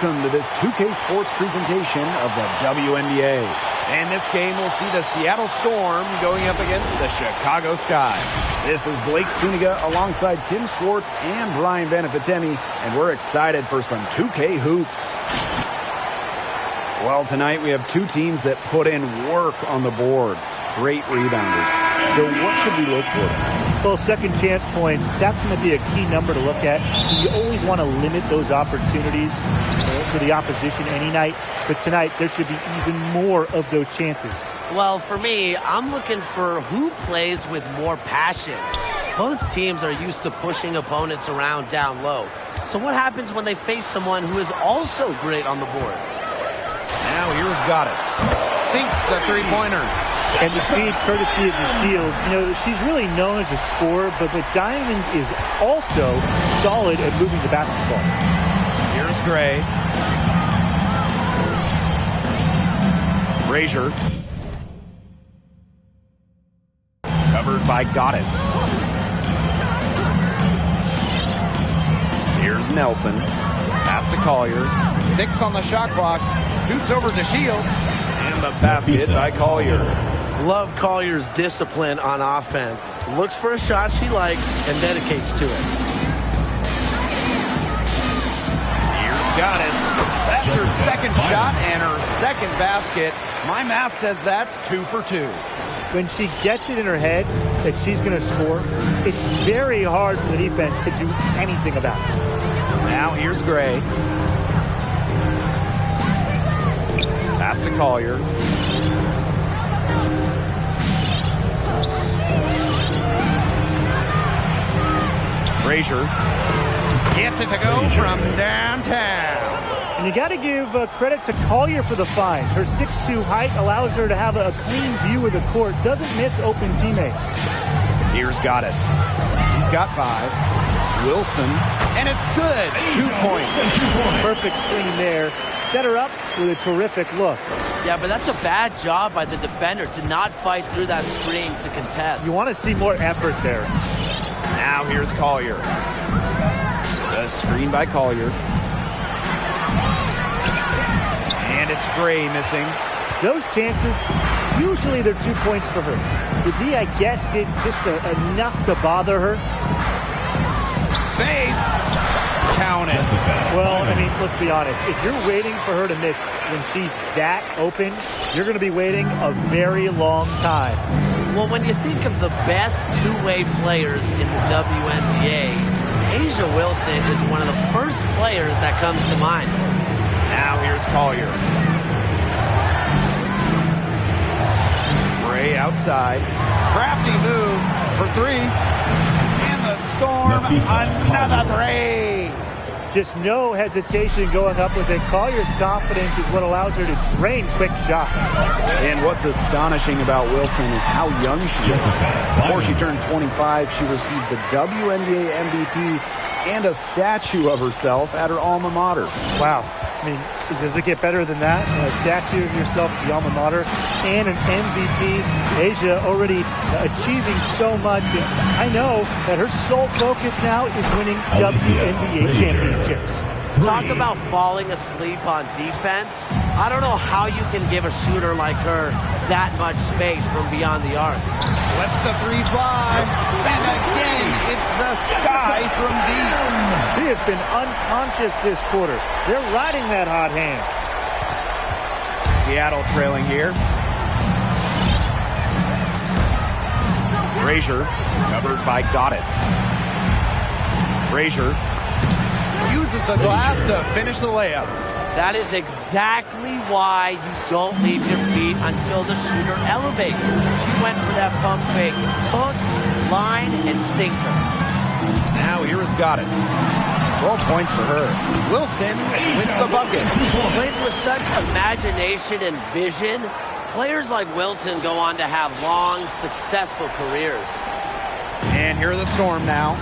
Welcome to this 2K Sports presentation of the WNBA. And this game will see the Seattle Storm going up against the Chicago Sky. This is Blake Suniga alongside Tim Swartz and Brian Benefitemi, and we're excited for some 2K hoops. Well, tonight we have two teams that put in work on the boards. Great rebounders. So what should we look for tonight? Well, second chance points, that's going to be a key number to look at. You always want to limit those opportunities for the opposition any night. But tonight, there should be even more of those chances. Well, for me, I'm looking for who plays with more passion. Both teams are used to pushing opponents around down low. So what happens when they face someone who is also great on the boards? Now here's Goddess. Sinks the three-pointer. And the feed courtesy of the Shields. You know, she's really known as a scorer, but Diamond is also solid at moving the basketball. Here's Gray. Brazier. Covered by Goddess. Here's Nelson. Pass to Collier. 6 on the shot clock. Shoots over to Shields. And the basket by Collier. Love Collier's discipline on offense. Looks for a shot she likes and dedicates to it. Here's Goddess. That's her second shot and her second basket. My math says that's 2 for 2. When she gets it in her head that she's going to score, it's very hard for the defense to do anything about it. Now here's Gray. Pass to Collier. Brazier gets it to go from downtown. And you got to give credit to Collier for the find. Her 6'2" height allows her to have a clean view of the court. Doesn't miss open teammates. Here's Goddess. He's got 5. Wilson. And it's good. 2 points. Perfect screen there. Set her up with a terrific look. Yeah, but that's a bad job by the defender to not fight through that screen to contest. You want to see more effort there. Now here's Collier. The screen by Collier. And it's Gray missing. Those chances, usually they're 2 points for her. The D, I guess, did just enough to bother her. Fades. Count it. Well, I mean, let's be honest. If you're waiting for her to miss when she's that open, you're going to be waiting a very long time. Well, when you think of the best two-way players in the WNBA, A'ja Wilson is one of the first players that comes to mind. Now here's Collier. Gray outside. Crafty move for 3. And the Storm, another 3. Just no hesitation going up with it. Collier's confidence is what allows her to drain quick shots. And what's astonishing about Wilson is how young she is. Before she turned 25, she received the WNBA MVP and a statue of herself at her alma mater. Wow. I mean, does it get better than that? A statue of yourself at the alma mater and an MVP. A'ja already achieving so much. I know that her sole focus now is winning WNBA championships. Talk about falling asleep on defense. I don't know how you can give a shooter like her that much space from beyond the arc. Lets the 3 fly. And again, it's the Sky from deep. She has been unconscious this quarter. They're riding that hot hand. Seattle trailing here. Brazier, covered by Goddess. Brazier uses the glass to finish the layup. That is exactly why you don't leave your feet until the shooter elevates. She went for that pump fake. Hook, line, and sinker. Now here is Goddess. 12 points for her. Wilson with the bucket. Plays with such imagination and vision. Players like Wilson go on to have long, successful careers. And here are the Storm now.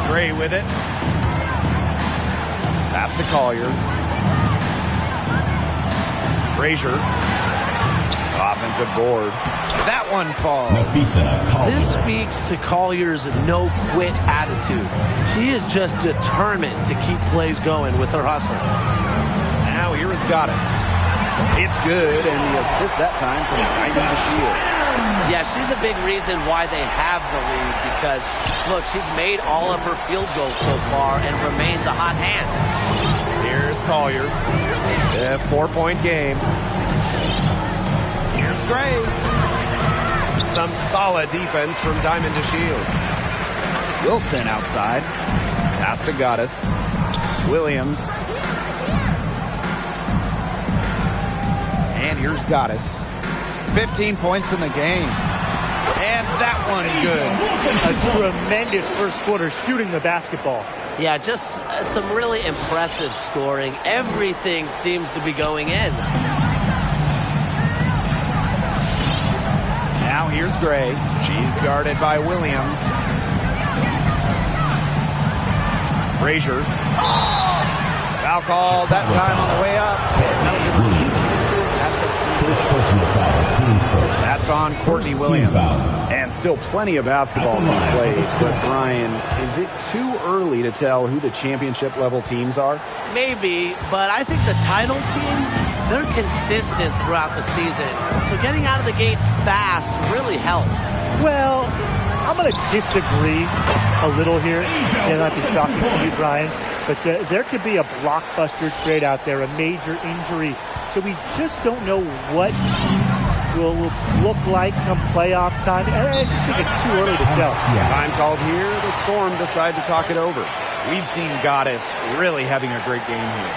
Gray with it. Pass to Collier. Brazier. Offensive board. That one falls. This speaks to Collier's no-quit attitude. She is just determined to keep plays going with her hustle. Now here is Goddess. It's good, and the assist that time from Diamond DeShields. Yeah, she's a big reason why they have the lead because, look, she's made all of her field goals so far and remains a hot hand. Here's Collier. A 4-point game. Here's Gray. Some solid defense from Diamond DeShields. Wilson outside. Pass to Goddess. Williams. And here's Goddess. 15 points in the game. And that one good. A tremendous first quarter shooting the basketball. Yeah, just some really impressive scoring. Everything seems to be going in. Now here's Gray. She's guarded by Williams. Frazier. Foul call that time on the way up. That's on Courtney Williams. And still plenty of basketball to be played. But Brian, is it too early to tell who the championship level teams are? Maybe, but I think the title teams, they're consistent throughout the season. So getting out of the gates fast really helps. Well, I'm going to disagree a little here. And I'll be talking to you, Brian. But there could be a blockbuster trade out there, a major injury. So we just don't know what teams will look like come playoff time. I just think it's too early to tell. Time called here. The Storm decide to talk it over. We've seen Goddess really having a great game here.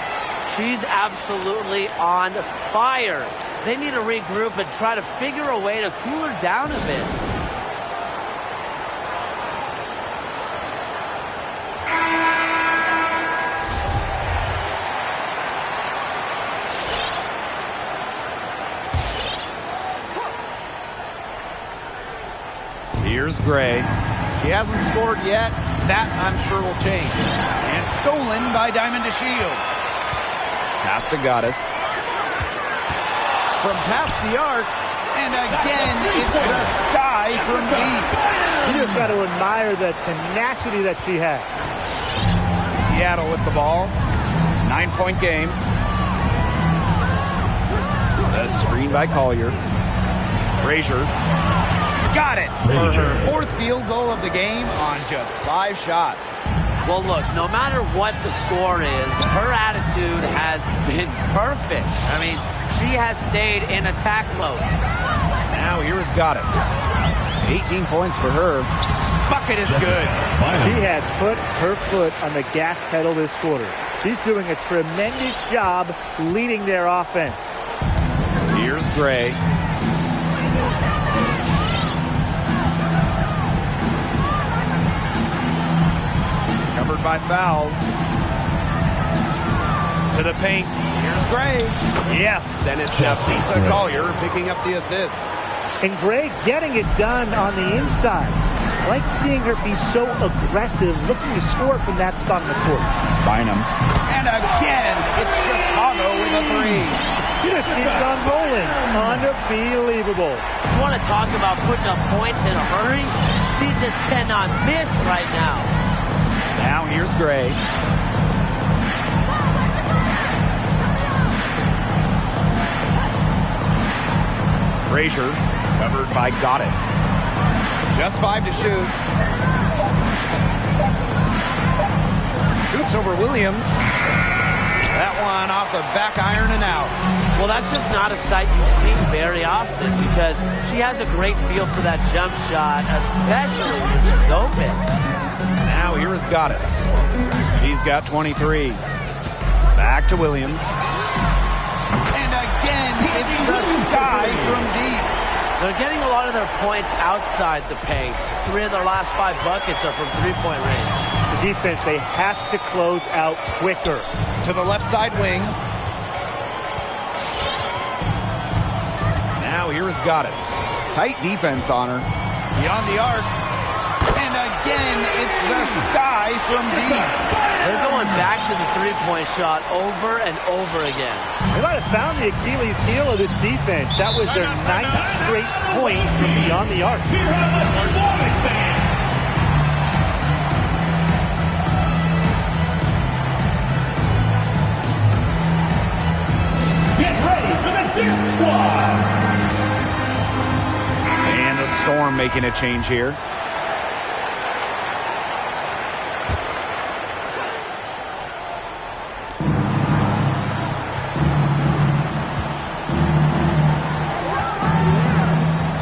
She's absolutely on fire. They need to regroup and try to figure a way to cool her down a bit. Here's Gray. He hasn't scored yet. That, I'm sure, will change. And stolen by Diamond DeShields. Pass to Goddess. From past the arc. And again, it's the sky from deep. You just got to admire the tenacity that she has. Seattle with the ball. 9-point game. The screen by Collier. Frazier. Got it for her fourth field goal of the game on just 5 shots. Well, look, no matter what the score is, her attitude has been perfect. I mean, she has stayed in attack mode. Now here is Goddess. 18 points for her. Bucket is good. She has put her foot on the gas pedal this quarter. She's doing a tremendous job leading their offense. Here's Gray. Covered by fouls. To the paint. Here's Gray. Yes, and it's Jessica Collier picking up the assist. And Gray getting it done on the inside. I like seeing her be so aggressive, looking to score from that spot in the court. Bynum. And again, it's Chicago with a 3. She just keeps on rolling. Unbelievable. You want to talk about putting up points in a hurry? She just cannot miss right now. Now here's Gray. Frazier covered by Goddess. Just 5 to shoot. Shoots over Williams. That one off the back iron and out. Well, that's just not a sight you see very often because she has a great feel for that jump shot, especially when she's open. Now here is Goddess. She's got 23. Back to Williams. And again, it's the sky from deep. They're getting a lot of their points outside the paint. 3 of their last 5 buckets are from three-point range. The defense, they have to close out quicker. To the left side wing. Now here is Goddess. Tight defense on her. Beyond the arc. And again, it's the sky from deep. They're going back to the three-point shot over and over again. They might have found the Achilles heel of this defense. That was their 9th straight point from beyond the arc. Get ready for the dance squad. And the Storm making a change here.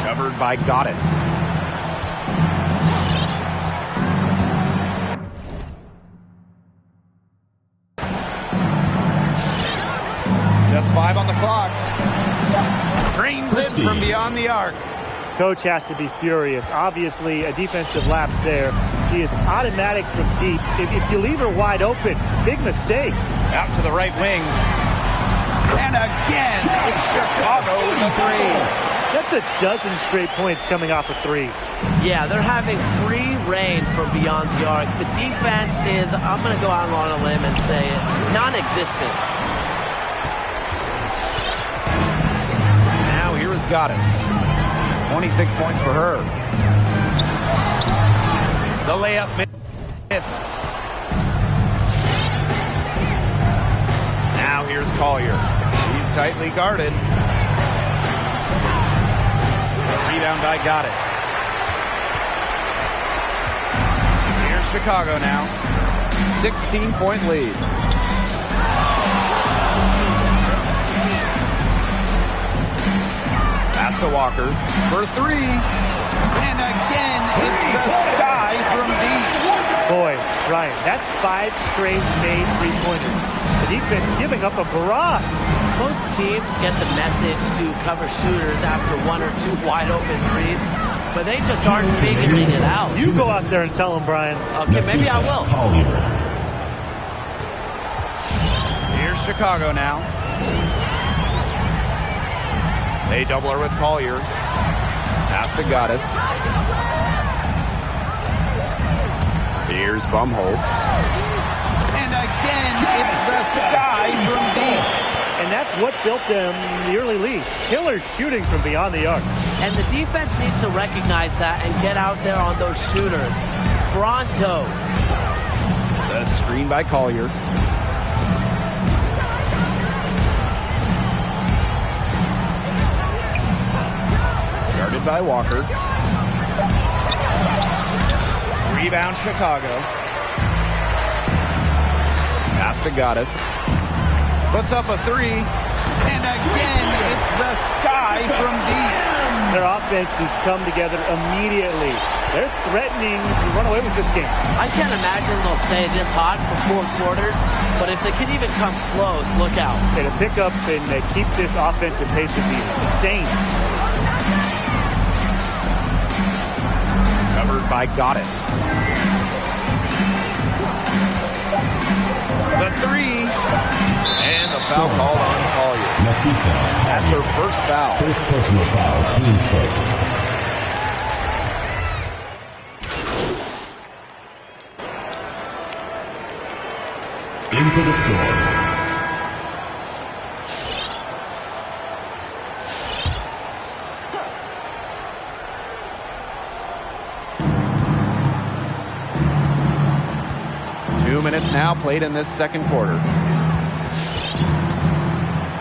Covered by Goddess. Just 5 on the clock. Drains it from beyond the arc. Coach has to be furious. Obviously, a defensive lapse there. She is automatic from deep. If you leave her wide open, big mistake. Out to the right wing. And again, it's Chicago with the three. That's a dozen straight points coming off of threes. Yeah, they're having free reign from beyond the arc. The defense is, I'm going to go out on a limb and say, non-existent. Now here is Goddess. 26 points for her. The layup missed. Now here's Collier. He's tightly guarded. Rebound by Goddess. Here's Chicago now. 16-point lead. Pass to Walker for 3. And again, it's the sky from deep. Boy, Ryan, that's 5 straight made three-pointers. The defense giving up a barrage. Most teams get the message to cover shooters after 1 or 2 wide open threes, but they just aren't figuring it out. You go out there and tell them, Brian. Okay, maybe I will. Here's Chicago now. They double her with Collier. Pass to Goddess. Here's Bumholtz. And again, it's the sky from deep. And that's what built them the early lead. Killer shooting from beyond the arc. And the defense needs to recognize that and get out there on those shooters. Pronto. The screen by Collier. Guarded by Walker. Rebound Chicago. Pass to Goddess. Puts up a 3. And again, it's the sky from deep. Their offense has come together immediately. They're threatening to run away with this game. I can't imagine they'll stay this hot for 4 quarters, but if they can even come close, look out. And to pick up and keep this offensive pace would be insane. Covered by Goddess. The 3. And the foul called on Collier. That's her first foul. First personal foul, team's first. In for the Storm. Minutes now played in this second quarter.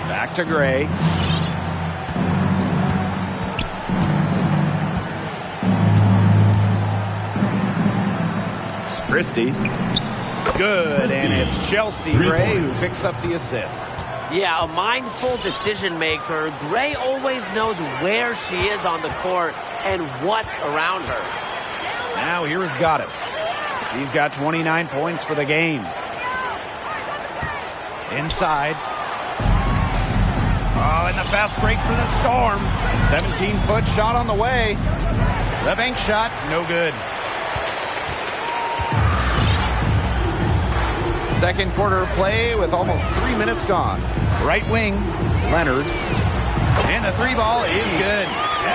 Back to Gray. Christie. Good, and it's Chelsea Gray who picks up the assist. Yeah, a mindful decision maker. Gray always knows where she is on the court and what's around her. Now here is Goddess. He's got 29 points for the game. Inside. Oh, and the fast break for the Storm. 17-foot shot on the way. The bank shot, no good. Second quarter play with almost 3 minutes gone. Right wing, Leonard. And the 3-ball is good.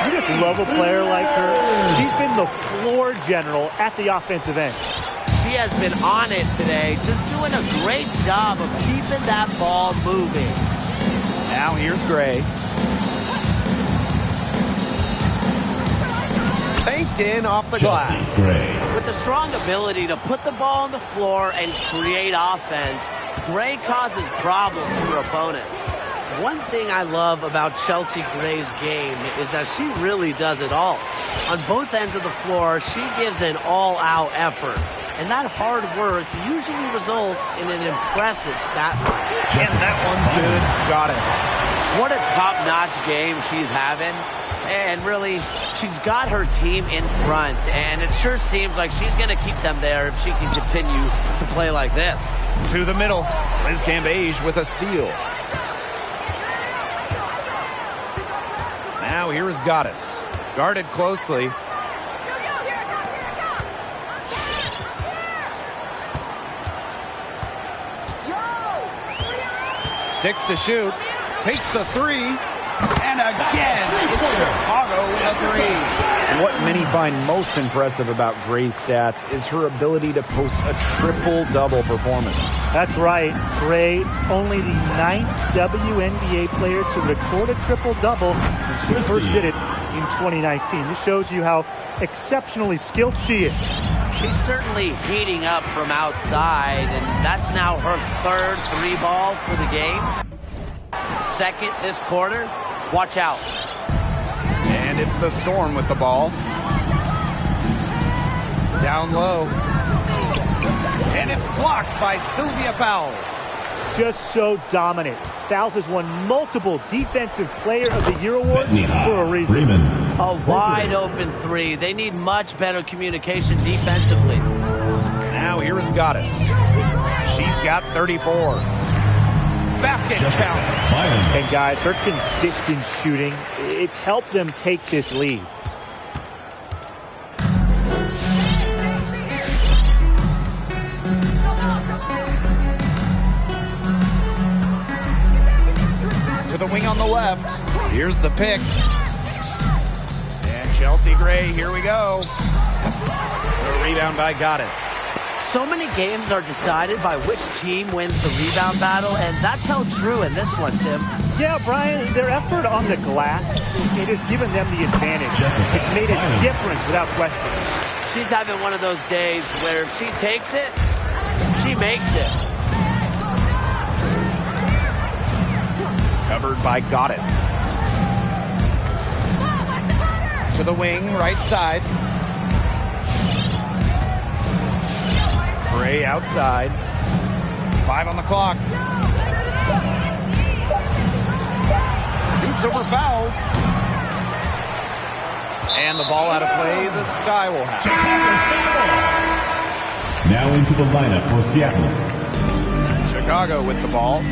You just love a player like her. She's been the floor general at the offensive end. she has been on it today, just doing a great job of keeping that ball moving. Now here's Gray. Banked in off the glass. With the strong ability to put the ball on the floor and create offense, Gray causes problems for opponents. One thing I love about Chelsea Gray's game is that she really does it all. On both ends of the floor, she gives an all-out effort. And that hard work usually results in an impressive stat line. And that one's good. Goddess. What a top-notch game she's having. And really, she's got her team in front. And it sure seems like she's going to keep them there if she can continue to play like this. To the middle. Liz Cambage with a steal. Now here is Goddess. Guarded closely. Six to shoot. Takes the three. And again, it's Chicago with a three. What many find most impressive about Gray's stats is her ability to post a triple-double performance. That's right. Gray, only the 9th WNBA player to record a triple-double, and she first did it in 2019. This shows you how exceptionally skilled she is. She's certainly heating up from outside, and that's now her third three ball for the game. Second this quarter. Watch out. And it's the Storm with the ball. Down low. And it's blocked by Sylvia Fowles. Just so dominant. Fowles has won multiple Defensive Player of the Year awards for a reason. Freeman. A wide open three. They need much better communication defensively. Now here is Goddess. She's got 34. Basket counts. And guys, her consistent shooting, it's helped them take this lead. To the wing on the left. Here's the pick. And Chelsea Gray, here we go. The rebound by Goddess. So many games are decided by which team wins the rebound battle, and that's held true in this one, Tim. Yeah, Brian, their effort on the glass, it has given them the advantage. It's made a difference without question. She's having one of those days where if she takes it, she makes it. Covered by Goddess. To the wing, right side. Gray outside. 5 on the clock. Shoots over Fowles. And the ball out of play. The Sky will have it. Now into the lineup for Seattle. Chicago with the ball.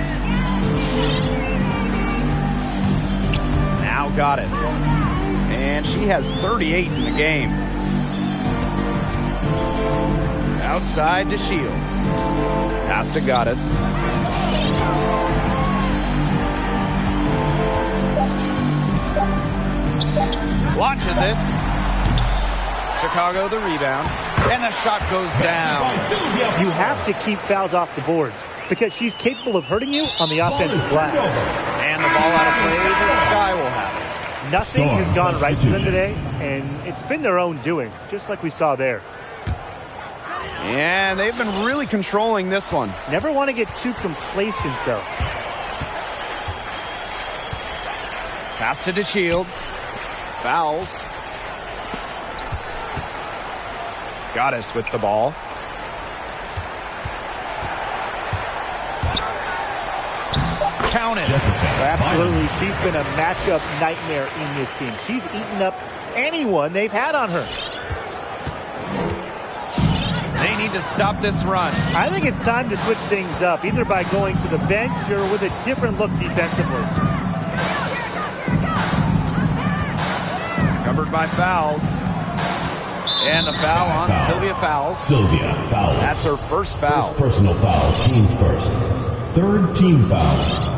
Now Goddess. And she has 38 in the game. Outside to Shields. Pass to Goddess. Launches it. Chicago the rebound. And the shot goes down. You have to keep Fowles off the boards because she's capable of hurting you on the offensive glass. And the ball out of play. The Sky will have it. Nothing has gone right for them today, and it's been their own doing, just like we saw there. And they've been really controlling this one. Never want to get too complacent, though. Pass to DeShields. Fouls. Goddess with the ball. Counted. Absolutely. She's been a matchup nightmare in this team. She's eaten up anyone they've had on her. They need to stop this run. I think it's time to switch things up, either by going to the bench or with a different look defensively. Covered by Fouls. And a foul on Sylvia Fowles. Sylvia Fowles. That's her first foul. First personal foul, team's first. Third team foul.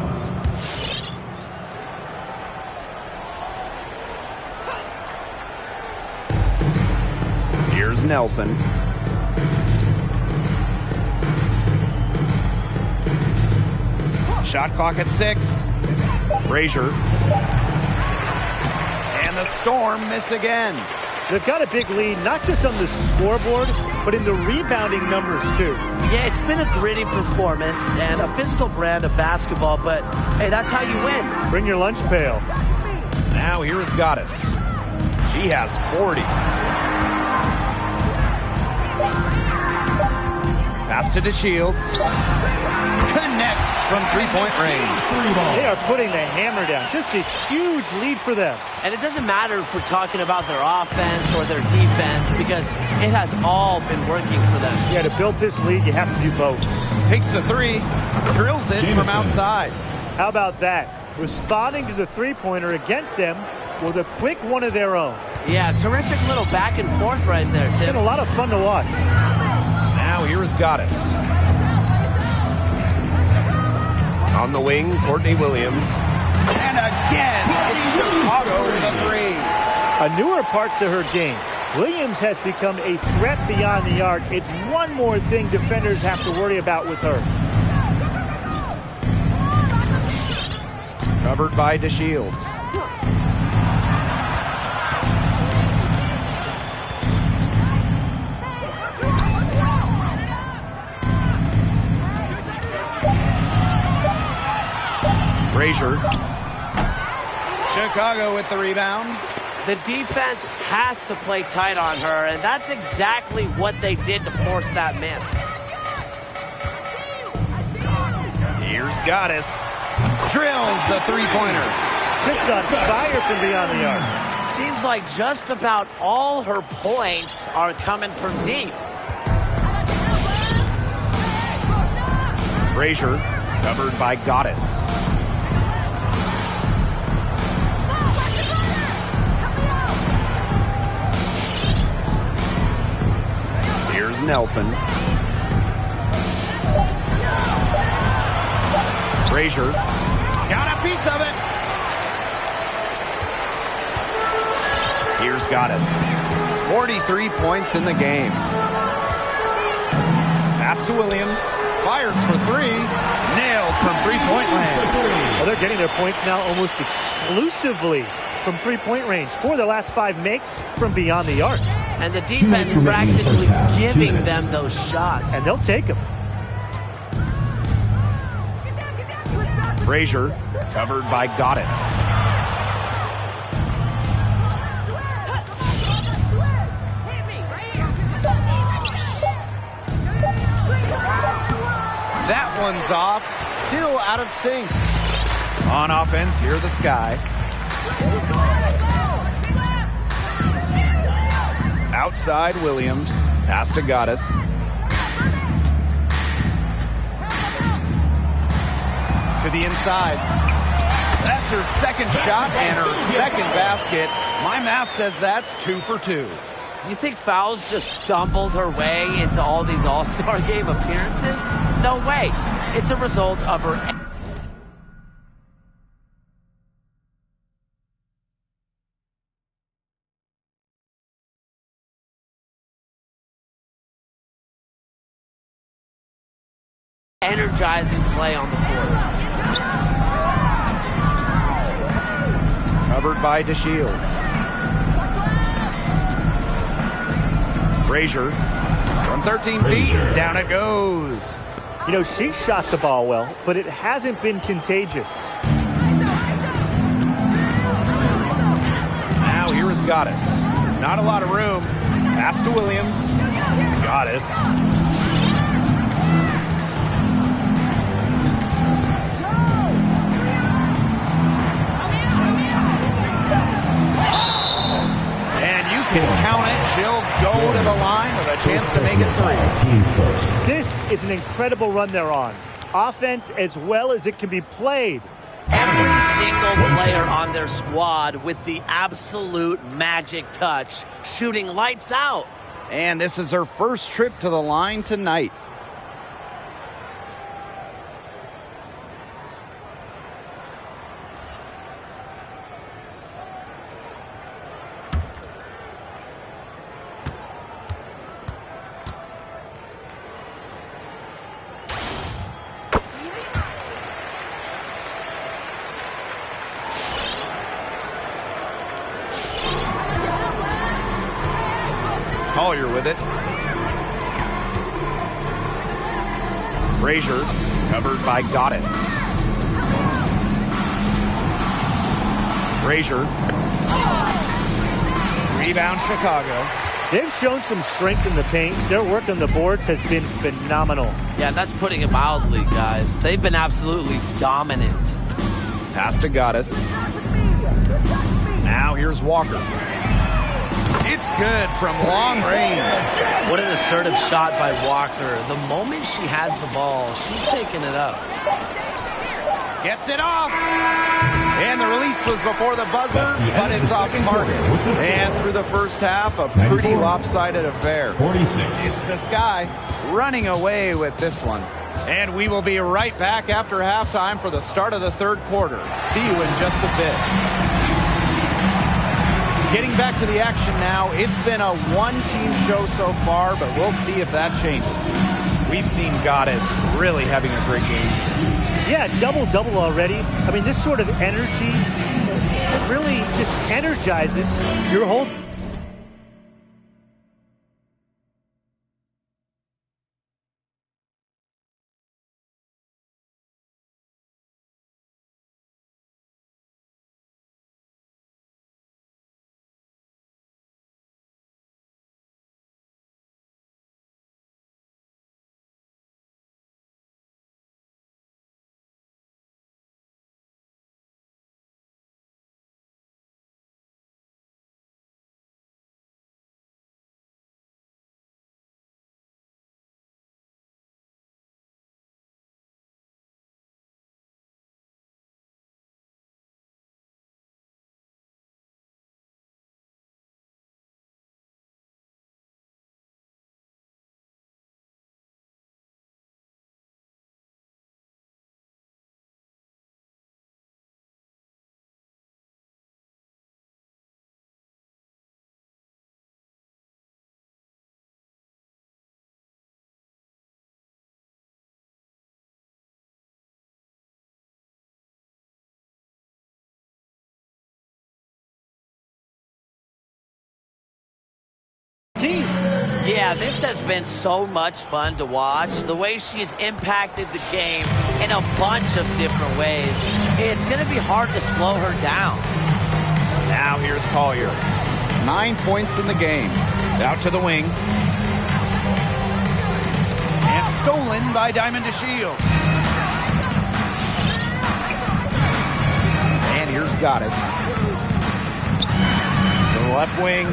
Here's Nelson. Shot clock at 6. Brazier. And the Storm miss again. They've got a big lead, not just on the scoreboard, but in the rebounding numbers, too. Yeah, it's been a gritty performance and a physical brand of basketball, but, hey, that's how you win. Bring your lunch pail. Now here is Goddess. She has 40. Pass to DeShields. Connects from three-point range. They are putting the hammer down. Just a huge lead for them. And it doesn't matter if we're talking about their offense or their defense because it has all been working for them. Yeah, to build this lead, you have to do both. Takes the three. Drills it from outside. How about that? Responding to the three-pointer against them with a quick one of their own. Yeah, terrific little back and forth right there, Tim. It's been a lot of fun to watch. Now here is Goddess. On the wing, Courtney Williams. And again, it's Chicago with a three. A newer part to her game. Williams has become a threat beyond the arc. It's one more thing defenders have to worry about with her. Covered by DeShields. Brazier. Chicago with the rebound. The defense has to play tight on her, and that's exactly what they did to force that miss. Here's Goddess. Drills the three-pointer. Just on fire from beyond the arc. Seems like just about all her points are coming from deep. Brazier covered by Goddess. Here's Nelson. Brazier got a piece of it. Here's Goddess. 43 points in the game. Pass to Williams. Fires for three. Nailed from three-point land. Well, they're getting their points now almost exclusively from three-point range. 4 of their last 5 makes from beyond the arc. And the defense practically giving them those shots. And they'll take them. Brazier covered by Goddess. That one's off, still out of sync. On offense, here the Sky. Outside Williams, pass to Goddess. To the inside. That's her second shot and her second basket. My math says that's 2 for 2. You think Fowles just stumbled her way into all these All-Star Game appearances? No way. It's a result of her energizing play on the court. Covered by DeShields. Brazier from 13 feet. Down it goes. You know, she shot the ball well, but it hasn't been contagious. Now here is Goddess. Not a lot of room. Pass to Williams. Goddess. Can count it. She'll go to the line with a chance to make it 3. This is an incredible run they're on. Offense as well as it can be played. Every single player on their squad with the absolute magic touch, shooting lights out. And this is her first trip to the line tonight. Collier with it. Frazier covered by Goddess. Frazier. Rebound Chicago. They've shown some strength in the paint. Their work on the boards has been phenomenal. Yeah, that's putting it mildly, guys. They've been absolutely dominant. Pass to Goddess. Now here's Walker. It's good from long range. What an assertive shot by Walker. The moment she has the ball, she's taking it up. Gets it off. And the release was before the buzzer, but it's off mark. And through the first half, a pretty lopsided affair. 46. It's the Sky running away with this one. And we will be right back after halftime for the start of the third quarter. See you in just a bit. Getting back to the action now. It's been a one-team show so far, but we'll see if that changes. We've seen Goddess really having a great game. Yeah, double-double already. I mean, this sort of energy, it really just energizes your whole... Yeah, this has been so much fun to watch. The way she's impacted the game in a bunch of different ways. It's going to be hard to slow her down. Now here's Collier. 9 points in the game. Out to the wing. And stolen by Diamond DeShields. And here's Goddess. To the left wing.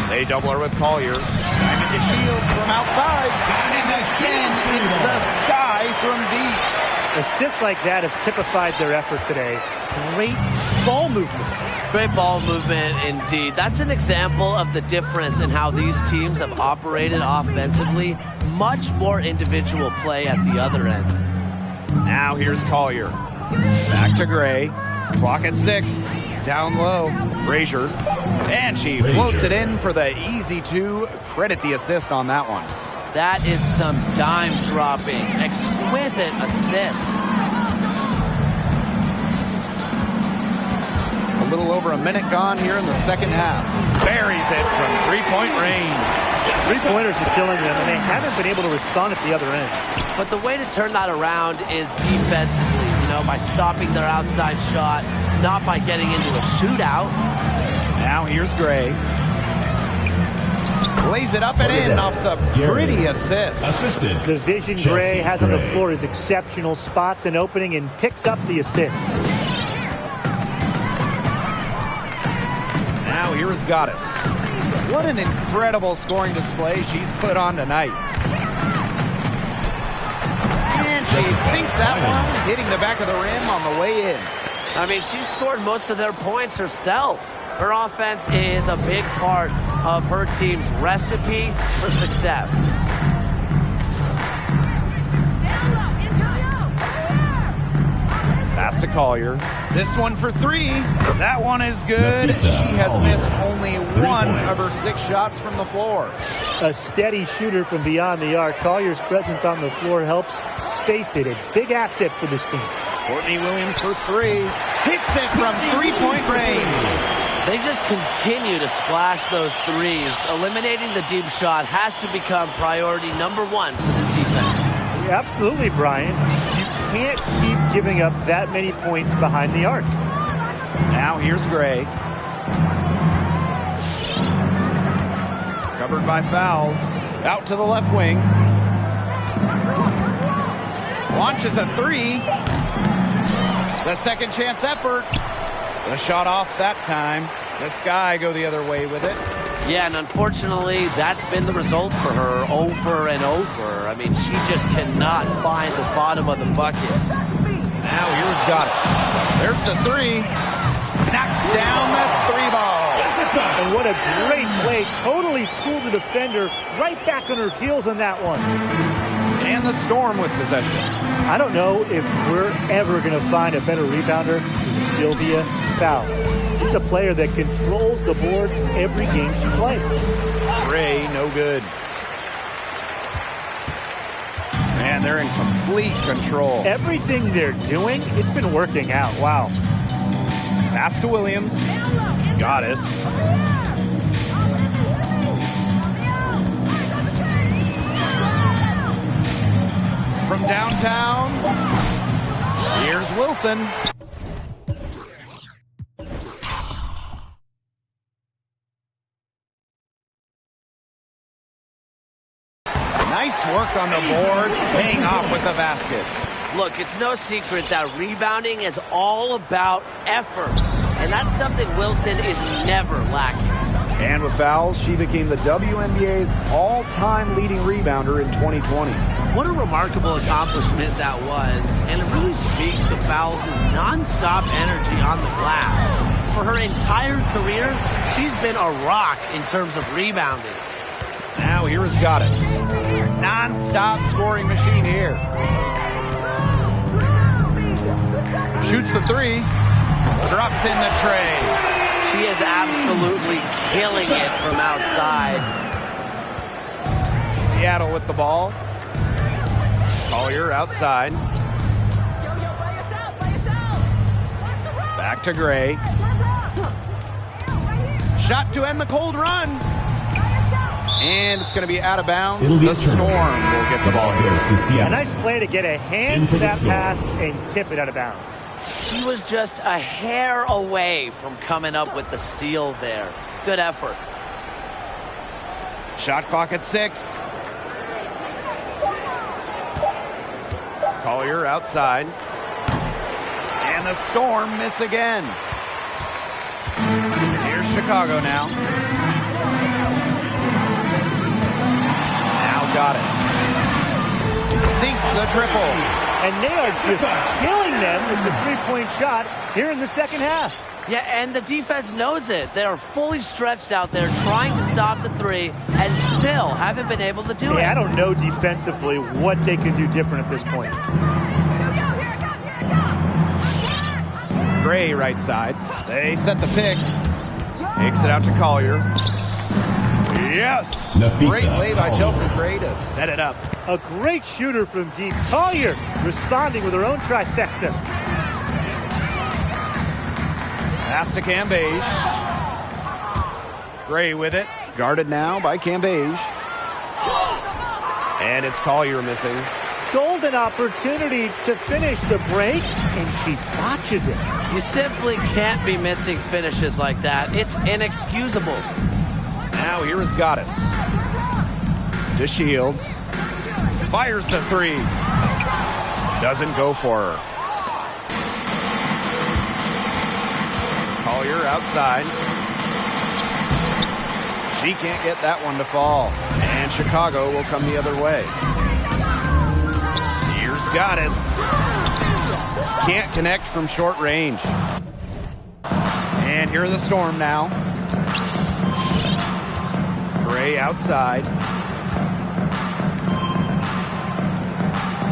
They double her with Collier. Diamond DeShields from outside. And again, it's the Sky from deep. Assists like that have typified their effort today. Great ball movement. Great ball movement indeed. That's an example of the difference in how these teams have operated offensively. Much more individual play at the other end. Now here's Collier. Back to Gray. Clock at 6. Down low. Frazier. And she floats it in for the easy two. Credit the assist on that one. That is some dime dropping. Exquisite assist. A little over a minute gone here in the second half. Buries it from three-point range. Three-pointers are killing them, and they haven't been able to respond at the other end. But the way to turn that around is defensively, by stopping their outside shot, not by getting into a shootout. Now here's Gray. Lays it up and in off the pretty assist. Assisted. The vision Gray has on the floor is exceptional. Spots an opening and picks up the assist. Now here is Goddess. What an incredible scoring display she's put on tonight. And she sinks that one, hitting the back of the rim on the way in. I mean, she scored most of their points herself. Her offense is a big part of her team's recipe for success. Pass to Collier. This one for three. That one is good. She has missed only one of her 6 shots from the floor. A steady shooter from beyond the arc. Collier's presence on the floor helps space it. A big asset for this team. Courtney Williams for 3. Hits it from three-point range. They just continue to splash those threes. Eliminating the deep shot has to become priority number one for this defense. Yeah, absolutely, Brian. You can't keep giving up that many points behind the arc. Now here's Gray. Covered by fouls. Out to the left wing. Launches a three. The second chance effort. The shot off that time. The Sky go the other way with it. Yeah, and unfortunately, that's been the result for her over and over. I mean, she just cannot find the bottom of the bucket. Now here's Goddess. There's the three. Knocks down the three ball. Jessica! And what a great play. Totally schooled the defender. Right back on her heels on that one. And the Storm with possession. I don't know if we're ever going to find a better rebounder than Sylvia Fowles. She's a player that controls the boards every game she plays. Gray, no good. Man, they're in complete control. Everything they're doing, it's been working out. Wow. Pass to Williams. Goddess. From downtown, here's Wilson. Nice work on the boards, paying off with the basket. Look, it's no secret that rebounding is all about effort. And that's something Wilson is never lacking. And with fouls, she became the WNBA's all-time leading rebounder in 2020. What a remarkable accomplishment that was. And it really speaks to Fowles' non-stop energy on the glass. For her entire career, she's been a rock in terms of rebounding. Now here is Goddess. Non-stop scoring machine here. Shoots the three. Drops in the tray. She is absolutely killing it from outside. Seattle with the ball. Collier outside. Back to Gray. Shot to end the cold run. And it's going to be out of bounds. The Storm will get the ball here. A nice play to get a hand to that pass and tip it out of bounds. She was just a hair away from coming up with the steal there. Good effort. Shot clock at 6. Collier outside. And the Storm miss again. Here's Chicago now. Now got it. Sinks the triple. And they are just killing them with the three-point shot here in the second half. Yeah, and the defense knows it. They are fully stretched out there trying to stop the three and still haven't been able to do it. I don't know defensively what they can do different at this point. Gray right side. They set the pick. Takes it out to Collier. Yes! Nafisa Great play by Collier. Chelsea Gray to set it up. A great shooter from deep. Collier responding with her own trifecta. Pass to Cambage. Gray with it. Guarded now by Cambage. And it's Collier missing. Golden opportunity to finish the break, and she botches it. You simply can't be missing finishes like that. It's inexcusable. Now here is Goddess. To Shields. Fires the three. Doesn't go for her. Collier outside. She can't get that one to fall. And Chicago will come the other way. Here's Goddess. Can't connect from short range. And here are the Storm now. Gray outside.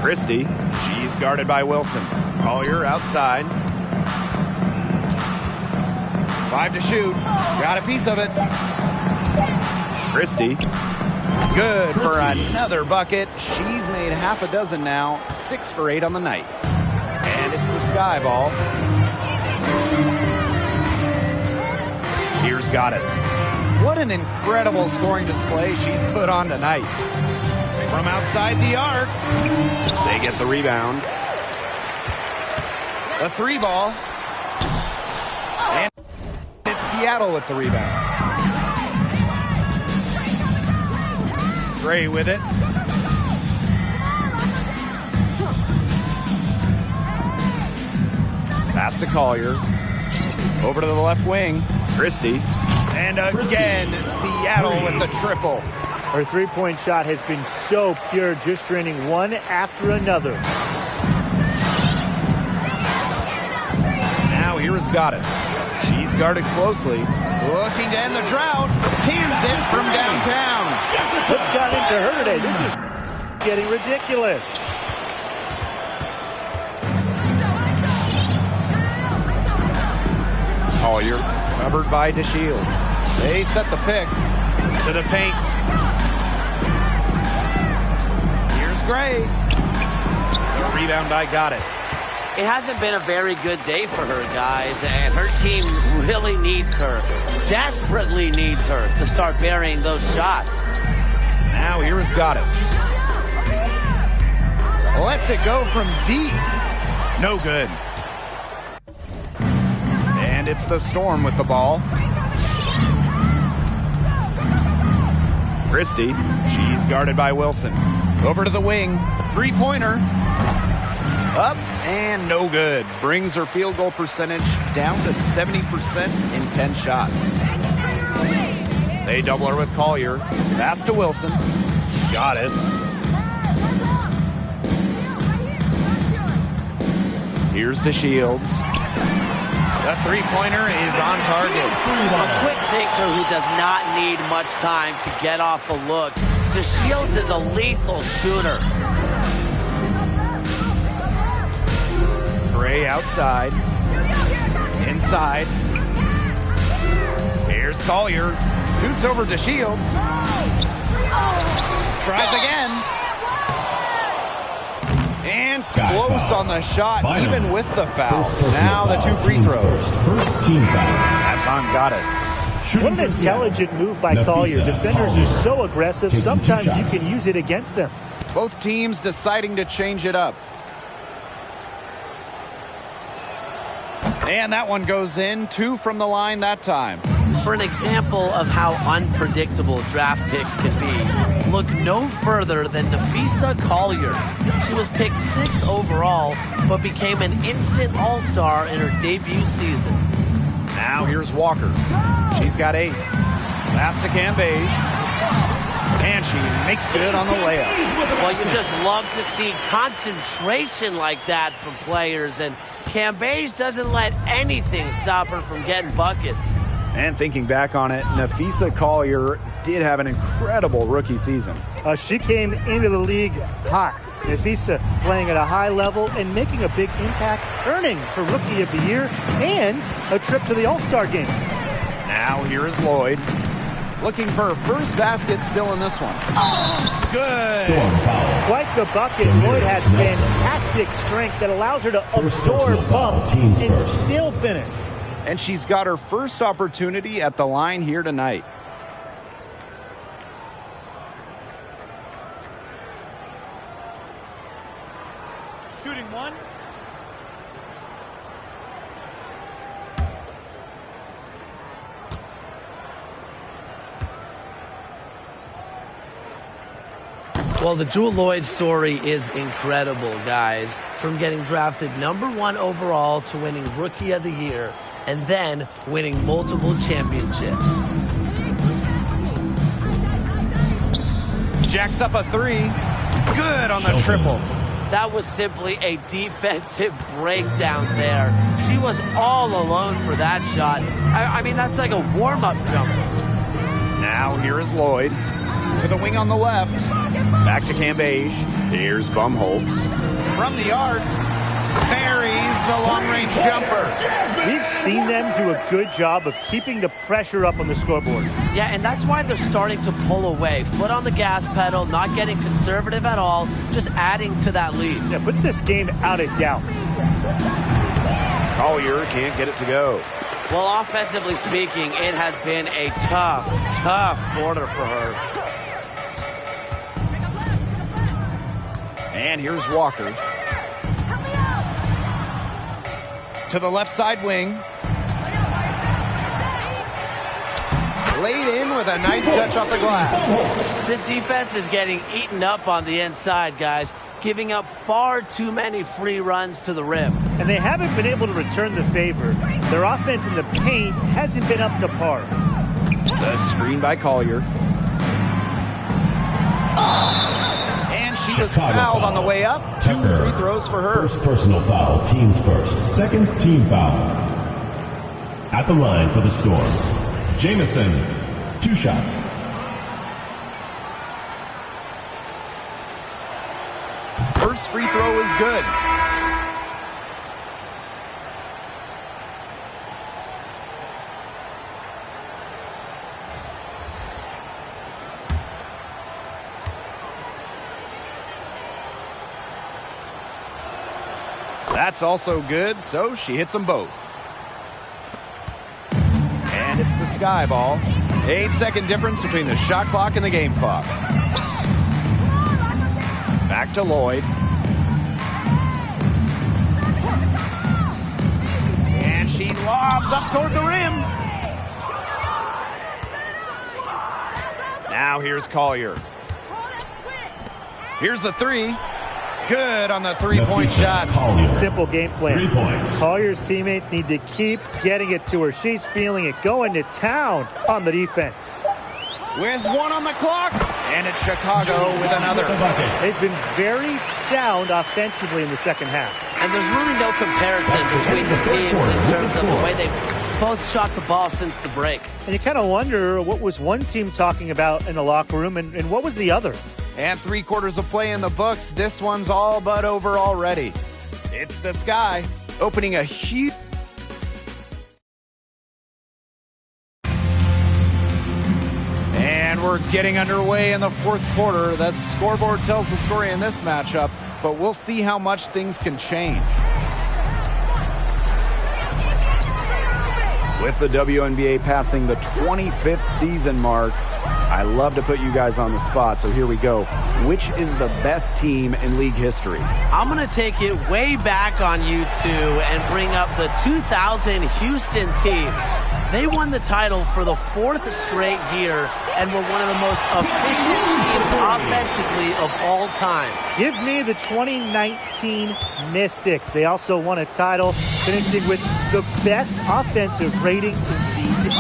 Christie. She's guarded by Wilson. Collier outside. 5 to shoot. Got a piece of it. Christie. Good for another bucket. She's made half a dozen now. 6 for 8 on the night. And it's the Sky ball. Goddess. What an incredible scoring display she's put on tonight. From outside the arc, they get the rebound. A 3-ball. And it's Seattle with the rebound. Gray with it. Pass to Collier. Over to the left wing. Christie. And again, Seattle with the triple. Her three-point shot has been so pure, just draining one after another. Now here is Goddess. She's guarded closely. Looking to end the drought. Pins it from downtown. What's got into her today? This is getting ridiculous. Collier covered by DeShields. They set the pick to the paint. Here's Gray. The rebound by Goddess. It hasn't been a very good day for her, guys, and her team really needs her, desperately needs her to start burying those shots. Now here is Goddess. Lets it go from deep. No good. And it's the Storm with the ball. Christie, she's guarded by Wilson. Over to the wing. Three-pointer. Up and no good. Brings her field goal percentage down to 70% in 10 shots. They double her with Collier. Pass to Wilson. Goddess. Here's DeShields. The three-pointer is on target. A quick thinker who does not need much time to get off a look. DeShields is a lethal shooter. Gray outside. Inside. Here's Collier. Shoots over DeShields. Tries again. And close on the shot, Bynum. even with the foul. Now the two free throws. First team foul. That's on Goddess. What an intelligent move by Nafisa Collier. Defenders are so aggressive, Taking sometimes 2 you shots. can use it against them. Both teams deciding to change it up. And that one goes in. 2 from the line that time. For an example of how unpredictable draft picks can be, look no further than Nafisa Collier. She was picked 6th overall, but became an instant all-star in her debut season. Now here's Walker. She's got 8. Pass to Cambage. And she makes good on the layup. Well, you just love to see concentration like that from players, and Cambage doesn't let anything stop her from getting buckets. And thinking back on it, Nafisa Collier did have an incredible rookie season. She came into the league hot. Nafisa playing at a high level and making a big impact, earning her Rookie of the Year and a trip to the All-Star game. Now here is Lloyd. Looking for her first basket still in this one. Good. Storm foul. Quite the bucket. From Lloyd has Nelson. fantastic strength that allows her to First absorb personal foul, bumps teams and first. still finish. And she's got her first opportunity at the line here tonight. Shooting one. Well, the Jewel Lloyd story is incredible, guys. From getting drafted #1 overall to winning Rookie of the Year and then winning multiple championships. Jacks up a 3. Good on the triple. That was simply a defensive breakdown there. She was all alone for that shot. I mean, that's like a warm-up jumper. Now here is Lloyd. To the wing on the left. Back to Cambage. Here's Bumholtz. From the arc. Buries the long-range jumper. We've seen them do a good job of keeping the pressure up on the scoreboard. Yeah, and that's why they're starting to pull away. Foot on the gas pedal, not getting conservative at all, just adding to that lead. Yeah, put this game out of doubt. Collier can't get it to go. Well, offensively speaking, it has been a tough quarter for her. And here's Walker. To the left side wing. Laid in with a nice touch off the glass. This defense is getting eaten up on the inside, guys, giving up far too many free runs to the rim. And they haven't been able to return the favor. Their offense in the paint hasn't been up to par. The screen by Collier. And she was fouled on the way up. 2 free throws for her. First personal foul, teams first. Second team foul. At the line for the Storm, Jamison, 2 shots. First free throw is good. That's also good, so she hits them both. And it's the sky ball. 8-second difference between the shot clock and the game clock. Back to Lloyd. And she lobs up toward the rim. Now here's Collier. Here's the three. Good on the three-point shot. Simple game plan. 3 points. Collier's teammates need to keep getting it to her. She's feeling it, going to town on the defense. With 1 on the clock. And it's Chicago with another. They've been very sound offensively in the second half. And there's really no comparison between the teams in terms of the way they both shot the ball since the break. And you kind of wonder what was one team talking about in the locker room and what was the other. And 3 quarters of play in the books. This one's all but over already. It's the Sky opening a huge... And we're getting underway in the 4th quarter. That scoreboard tells the story in this matchup, but we'll see how much things can change. With the WNBA passing the 25th season mark, I love to put you guys on the spot, so here we go. Which is the best team in league history? I'm going to take it way back on you two and bring up the 2000 Houston team. They won the title for the 4th straight year and were one of the most efficient teams offensively of all time. Give me the 2019 Mystics. They also won a title, finishing with the best offensive rating in league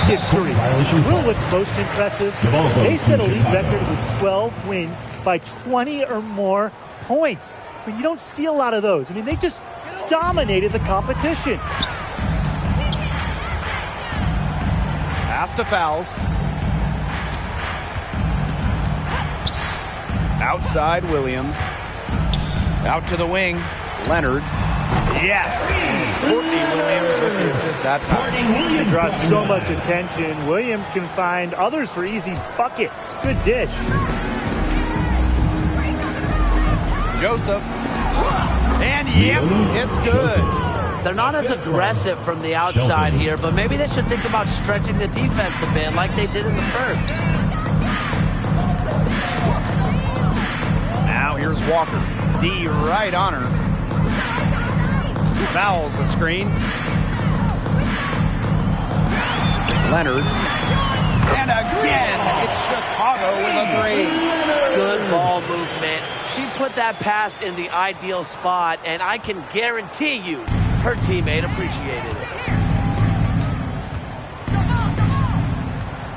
history. Well, what's most impressive? They set a league record with 12 wins by 20 or more points. I mean, you don't see a lot of those. I mean, they just dominated the competition. Pass to Fouls. Outside Williams. Out to the wing. Leonard. Yes! Courtney Williams with the assist that time. It draws so much attention. Williams can find others for easy buckets. Good dish. Joseph. And yep, it's good. They're not as aggressive from the outside here, but maybe they should think about stretching the defense a bit like they did in the first. Now here's Walker. D right on her. Fouls a screen. Leonard. And again, it's Chicago with a three. Good ball movement. She put that pass in the ideal spot, and I can guarantee you her teammate appreciated it.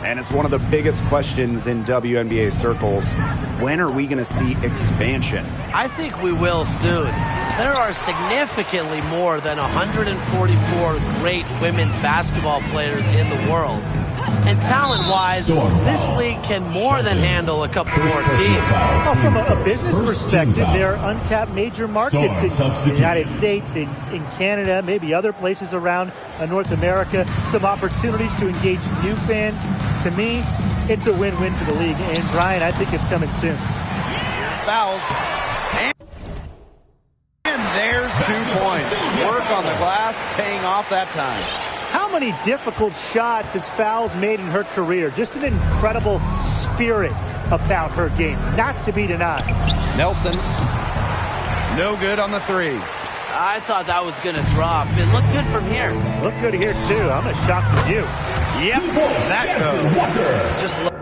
And it's one of the biggest questions in WNBA circles. When are we going to see expansion? I think we will soon. There are significantly more than 144 great women's basketball players in the world. And talent-wise, this league can more than handle a couple more teams. Well, from a business perspective, there are untapped major markets in the United States, in Canada, maybe other places around North America. Some opportunities to engage new fans. To me, it's a win-win for the league. And, Brian, I think it's coming soon. Here's Fouls. And there's 2 points. Work on the glass, paying off that time. How many difficult shots has Fowles made in her career. Just an incredible spirit about her game, not to be denied. Nelson, no good on the three. I thought that was going to drop. It looked good from here. Look good here, too. I'm as shocked as you. Yep, that goes. Just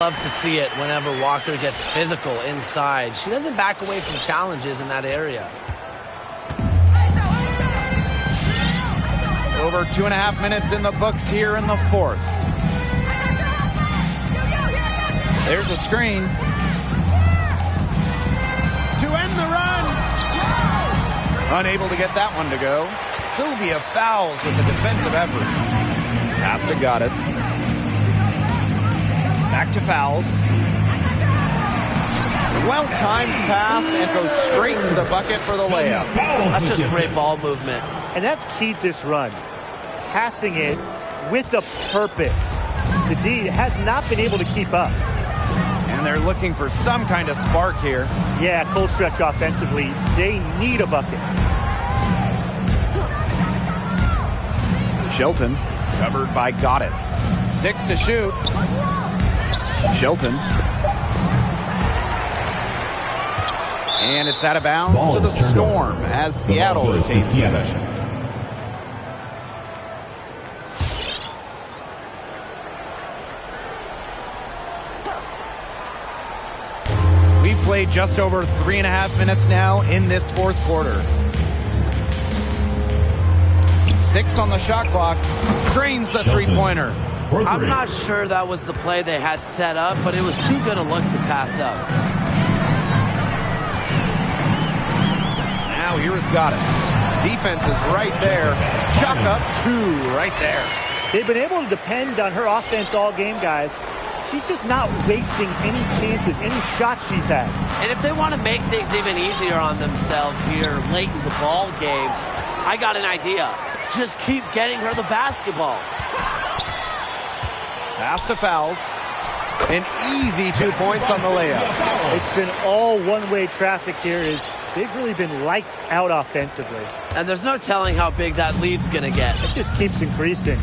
Love to see it whenever Walker gets physical inside. She doesn't back away from challenges in that area. Over 2.5 minutes in the books here in the fourth. There's a screen. To end the run. Unable to get that one to go. Sylvia fouls with the defensive effort. Pass to Goddess. Back to fouls. Well-timed pass and goes straight to the bucket for the layup. That's just great ball movement. And that's key to this run. Passing it with a purpose. The D has not been able to keep up. And they're looking for some kind of spark here. Yeah, cold stretch offensively. They need a bucket. Shelton, covered by Goddess. 6 to shoot. Shelton. And it's out of bounds to the Storm as Seattle retains possession. We've played just over 3.5 minutes now in this fourth quarter. 6 on the shot clock. Drains the three-pointer. I'm not sure that was the play they had set up, but it was too good a look to pass up. Now here is Goddess. Defense is right there. Chuck up 2 right there. They've been able to depend on her offense all game, guys. She's just not wasting any chances, any shots she's had. And if they want to make things even easier on themselves here late in the ball game, I got an idea. Just keep getting her the basketball. Pass to fouls. An easy 2 points on the layup. It's been all one-way traffic here. They've really been lights out offensively. And there's no telling how big that lead's going to get. It just keeps increasing.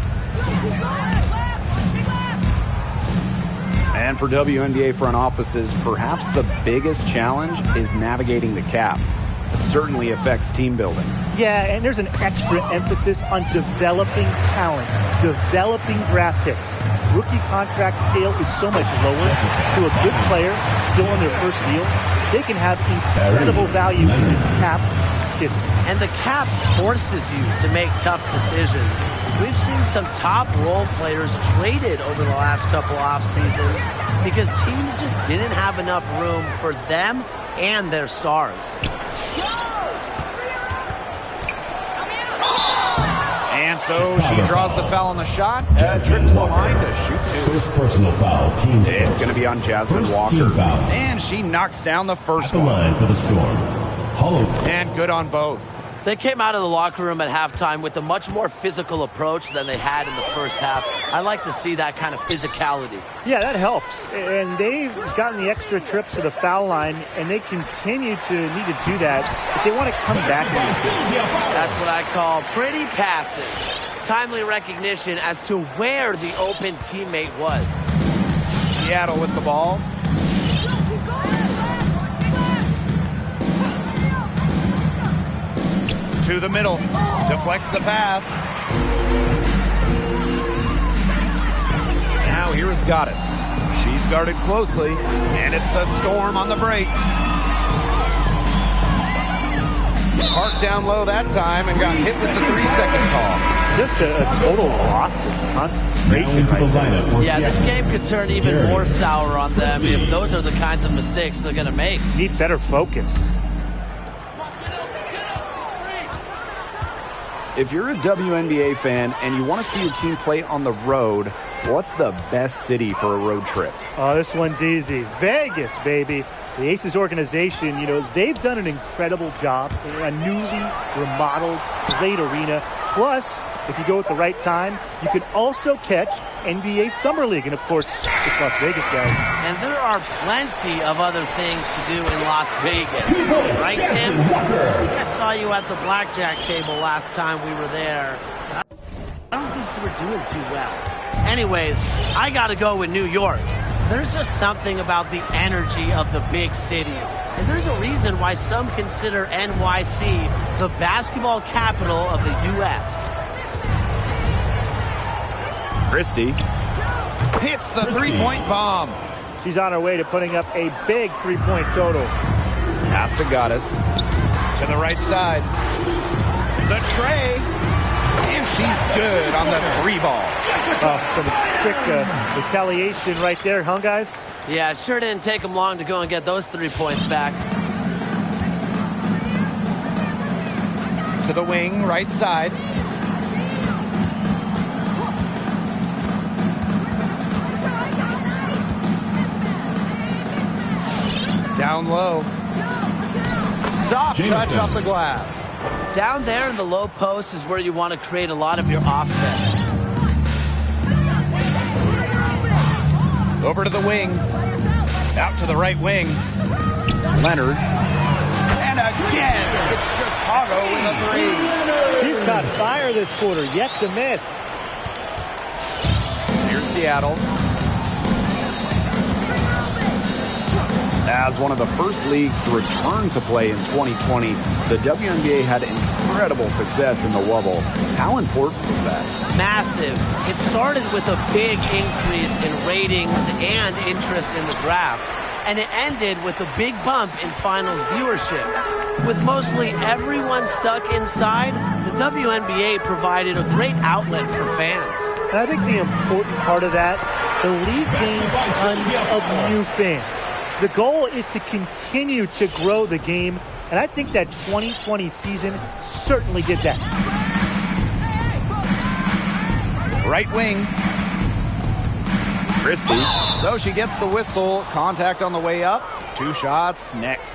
And for WNBA front offices, perhaps the biggest challenge is navigating the cap. It certainly affects team building. Yeah, and there's an extra emphasis on developing talent, developing draft picks. Rookie contract scale is so much lower, so a good player still on their first deal, they can have incredible value in this cap system. And the cap forces you to make tough decisions. We've seen some top role players traded over the last couple off seasons because teams just didn't have enough room for them and their stars. And so she draws the foul on the shot. Trip to the line to shoot 2. First personal foul. Team's It's going to be on Jasmine Walker. And she knocks down the first one. Line for the Storm. Hollow. And good on both. They came out of the locker room at halftime with a much more physical approach than they had in the first half. I like to see that kind of physicality. Yeah, that helps. And they've gotten the extra trips to the foul line, and they continue to need to do that if they want to come back in this game. That's what I call pretty passive. Timely recognition as to where the open teammate was. Seattle with the ball. To the middle, deflects the pass. Now here is Goddess. She's guarded closely, and it's the Storm on the break. Parked down low that time and got hit with the 3-second call. Just a total loss of concentration right there. Yeah, this game could turn even more sour on them if those are the kinds of mistakes they're going to make. Need better focus. If you're a WNBA fan and you want to see your team play on the road, what's the best city for a road trip? Oh, this one's easy. Vegas, baby. The Aces organization, they've done an incredible job in a newly remodeled, great arena. Plus, if you go at the right time, you can also catch NBA Summer League. And, of course, it's Las Vegas, guys. And there are plenty of other things to do in Las Vegas. Right, Tim? I saw you at the blackjack table last time we were there. I don't think you were doing too well. Anyways, I got to go with New York. There's just something about the energy of the big city. And there's a reason why some consider NYC the basketball capital of the U.S. Christie hits the three-point bomb. she's on her way to putting up a big three-point total. Pass to Goddess. To the right side. The tray. And she's good on the three ball. Some quick retaliation right there, huh, guys? Yeah, it sure didn't take them long to go and get those 3 points back. To the wing, right side. Down low. Soft touch off the glass. Down there in the low post is where you want to create a lot of your offense. Over to the wing. Out to the right wing. Leonard. And again, it's Chicago with a three. She's got fire this quarter, yet to miss. Here's Seattle. As one of the first leagues to return to play in 2020, the WNBA had incredible success in the Wubble. How important was that? Massive. It started with a big increase in ratings and interest in the draft, and it ended with a big bump in finals viewership. With mostly everyone stuck inside, the WNBA provided a great outlet for fans. And I think the important part of that, the league gained tons of new fans. The goal is to continue to grow the game, and I think that 2020 season certainly did that. Right wing. Christie. So she gets the whistle. Contact on the way up. 2 shots next.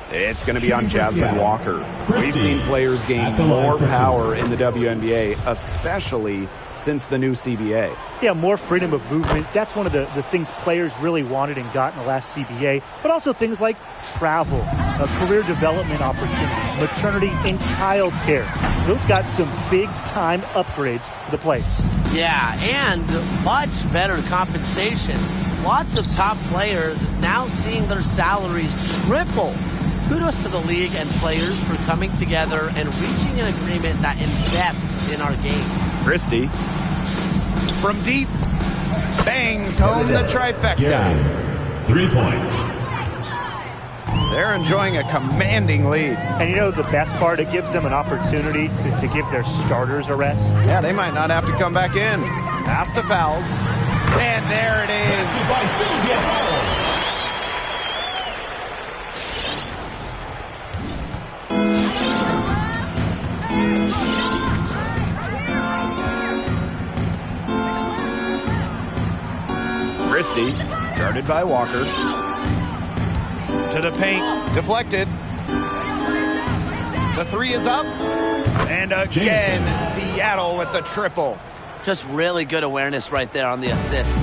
It's going to be on Jasmine Walker. We've seen players gain more power in the WNBA, especially since the new CBA. Yeah, more freedom of movement. That's one of the things players really wanted and got in the last CBA. But also things like travel, career development opportunities, maternity and child care. Those got some big-time upgrades for the players. Yeah, and much better compensation. Lots of top players now seeing their salaries triple. Kudos to the league and players for coming together and reaching an agreement that invests in our game. Christie. From deep. Bangs home the trifecta. Gary, 3 points. They're enjoying a commanding lead. And you know the best part? It gives them an opportunity to give their starters a rest. Yeah, they might not have to come back in. Pass to Fowles. And there it is. Christie, guarded by Walker. To the paint, deflected. The three is up. And again, Seattle with the triple. Just really good awareness right there on the assist.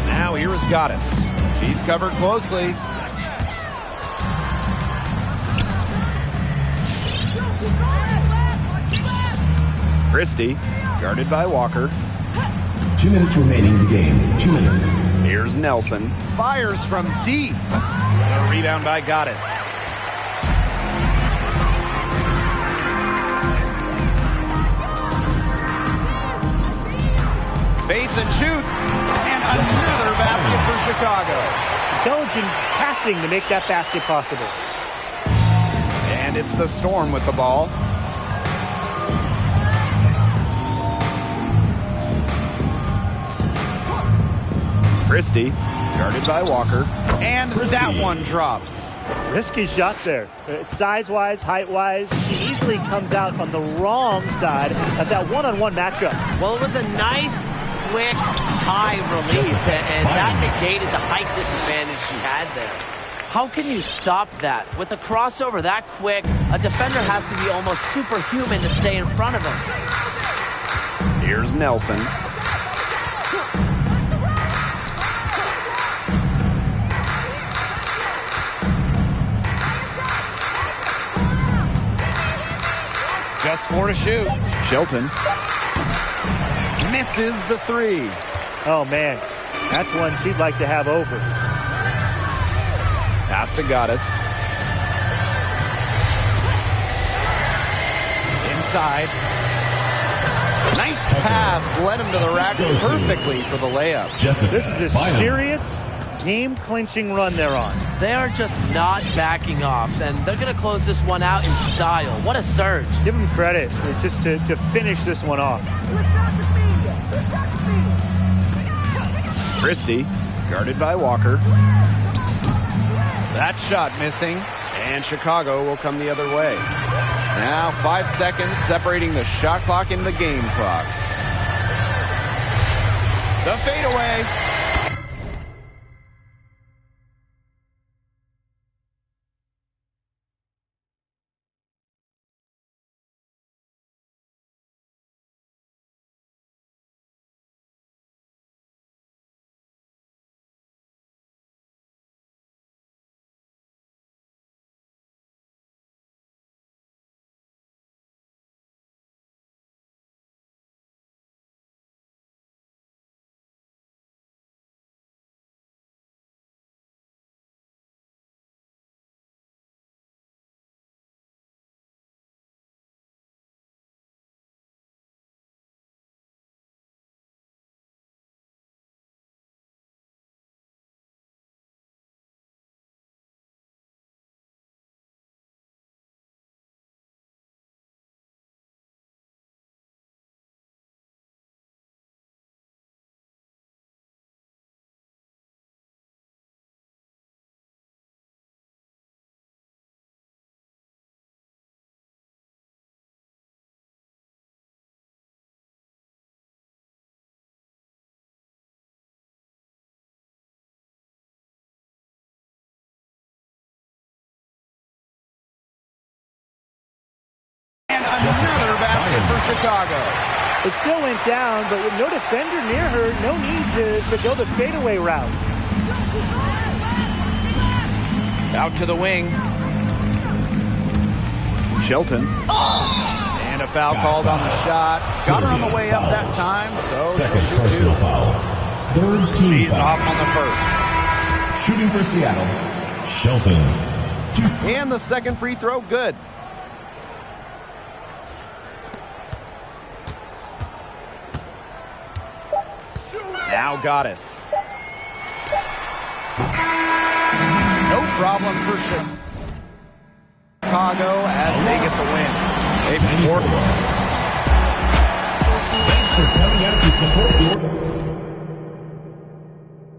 Now here is Goddess. She's covered closely. Christie, guarded by Walker. 2 minutes remaining in the game. 2 minutes. Here's Nelson. Fires from deep. A rebound by Goddess. Bates and shoots. And another basket for Chicago. Intelligent passing to make that basket possible. And it's the Storm with the ball. Christie, guarded by Walker. And that one drops. Risky shot there. Size-wise, height-wise, she easily comes out on the wrong side of that one-on-one matchup. Well, it was a nice, quick, high release, and that negated the height disadvantage she had there. How can you stop that? With a crossover that quick, a defender has to be almost superhuman to stay in front of him. Here's Nelson. Just 4 to shoot. Shelton misses the three. Oh, man. That's one she'd like to have over. Pass to Goddess. Inside. Nice pass led him to the rack perfectly for the layup. Jessica This is a Bynum. serious game-clinching run they're on. They are just not backing off, and they're going to close this one out in style. What a surge. Give them credit just to finish this one off. Christie, guarded by Walker. That shot missing, and Chicago will come the other way. Now 5 seconds separating the shot clock and the game clock. The fadeaway. And another basket for Chicago. It still went down, but with no defender near her, no need to go the fadeaway route. Out to the wing. Shelton. And a foul called on the shot. Got her on the way up that time, so Second she'll shoot personal two. foul. Third team He's foul. off on the first. Shooting for Seattle, Shelton. And the second free throw, good. Now Goddess. No problem for Chicago as they get the win. They've 94. Thanks for coming out to support your